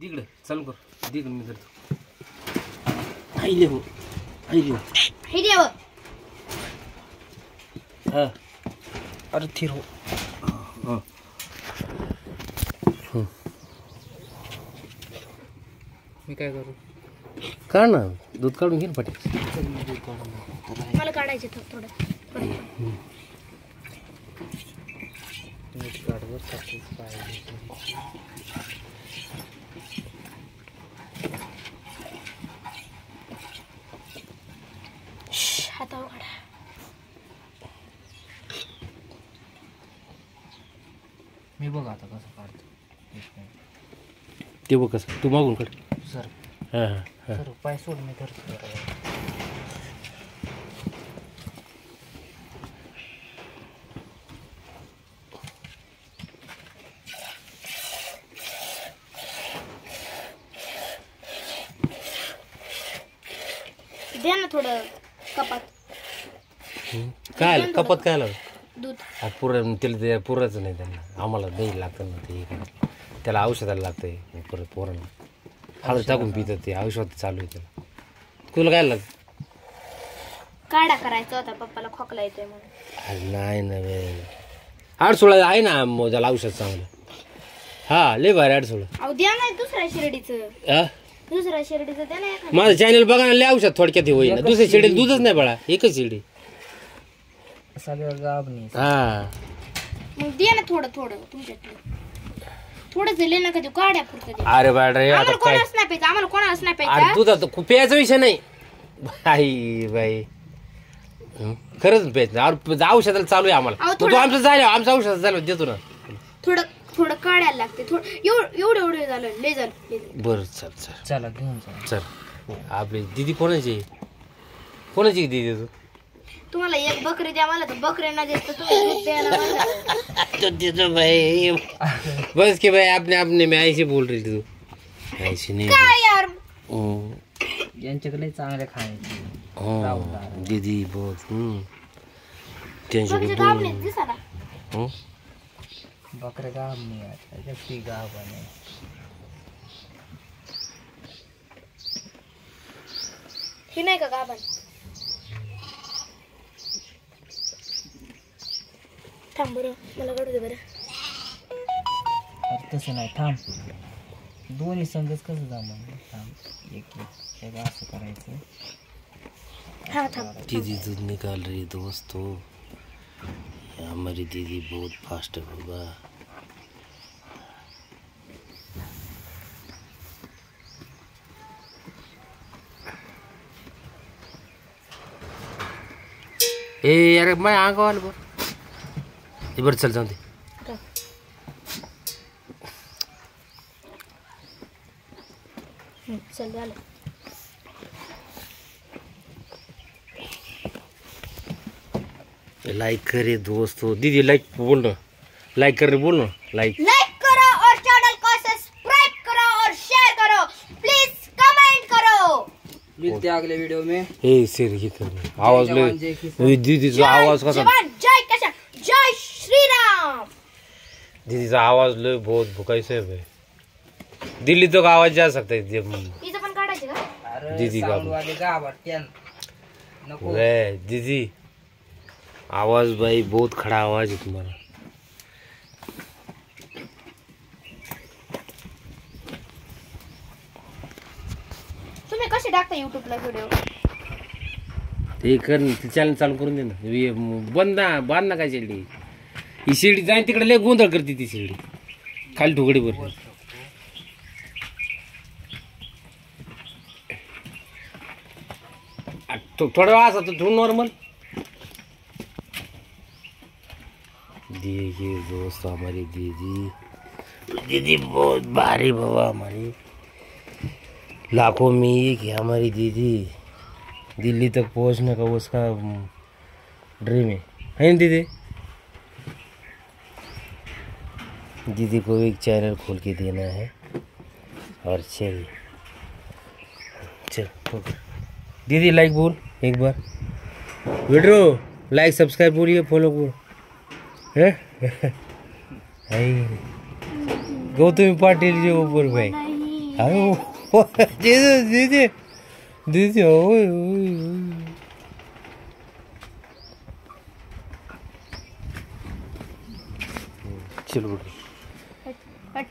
दिगड चालू कर दिगड मी करतो आईले हो आईले हो हा अरे थिर हो मी काय करू काढ ना दूध काढून घे ना पाठी मला काढायचे थोडं मीठ काढवर टाकून पाहिजे हातावर काढा मी बघ आता कसं काढतो ते बघ कसं तू मागून काढ सर हां हां सर पाय सोड मी धरतो द्या ना थोडं कपात काय कपात काय लागलं दूध पुरं त्याला पुरायचं नाही त्यांना आम्हाला दही लागतं ना ते त्याला औषधाला लागतंय परत पोरांना हळद टाकून पितात ते औषध चालू आहे त्याला तुला काय लागतं काढा करायचा होता पप्पाला खोकला येतोय म्हणून नाही ना आडसोळा आहे ना त्याला औषध चांगलं हा लय भारी आडसोळा अहो द्या ना दुसऱ्या शिर्डीचं दुसऱ्या शिर्डीचं द्या ना माझं चॅनल बघा ना लय औषध थोडक्यात हे होईल दुसऱ्या शिर्डीत दूधच नाही बाळा एकच शिर्डी हा मग द्या ना थोडं थोडं तुमच्याकडे थोडं दिले ना कधी काढ्या पुरतं अरे बाळा रे आता काय कोणालाच नाही प्यायचं आम्हाला कोणालाच नाही अरे प्यायचं दुधात प्यायचा विषय नाही बाई बाई खरंच प्यायचं अरे औषधाला चालू आहे आम्हाला तू आमचं झालं आमचं औषध झालं देतो ना थोडं थोडं काढायला लागते थोडं एवढं झालं लय झालं बरं चल चल चला घेऊन चल आपली दीदी कोणाची दीदी तू तुम्हाला एक बकरी द्या मला तर बकऱ्यांना देत तुम्ही दूध द्यायला मला तो देतो भाई बस के भाई आपने मैं ऐसे बोल रही थी तू ऐसे नहीं काय यार यांच्याकडे चांगले खायचे दीदी बहुत तुमच्या गावात दिसा ना बकरे गाव नाही जगती गाव बने हे नाही का गाभण थांब बरं मला काढू दे बरं तसं नाही थांब दोन्ही संघच कसं जमलं थांब एक असं करायचं हाँ थांब दीदी दूध निकाल रही दोस्तों हमारी दीदी बहुत फास्ट है बाबा ए यार मैं आंखों वाले बोल इधर चल जाऊँ दे चल झालं लाइक करे दोस्तों दीदी लाइक बोल ना लाइक करने बोल ना लाइक करो और चैनल को सब्सक्राइब करो और शेयर करो प्लीज कमेंट करो मिलते हैं अगले वीडियो में ए सिर ये कर आवाज ले दीदीचा आवाज कसा जय कशा जय श्री राम दीदीचा आवाज ले बहुत भुकायसा है भाई दिल्ली तो का आवाज जा सकता है इथं पण काढायचे का दीदी का वाले गावात नको वे दीदी आवाज भाई बहुत खड़ा आवाज है तुम्हारा तुम्ही कसे टाकता युट्यूबला व्हिडिओ ते कर चॅनल चालू करून दे ना बांध ना काय शिर्डी ही शिर्डी जाईन तिकडे लय गोंधळ करते ती शिर्डी खाली ठोकडी वर थोडा वेळ असा तो नॉर्मल देखिए दोस्त हमारी दीदी बहुत भारी बाबा हमारी लाखों में एक है हमारी दीदी दिल्ली तक पहुंचने का उसका ड्रीम है ना दीदी दीदी को एक चैनल खोल के देना है और चल दीदी लाइक बोल एक बार वीडियो लाइक सब्सक्राइब बोलिए फॉलो बोल गौतमी पाटिल जी ऊपर भाई अरे दीदी दीदी दीदी ओए ओए चलो हट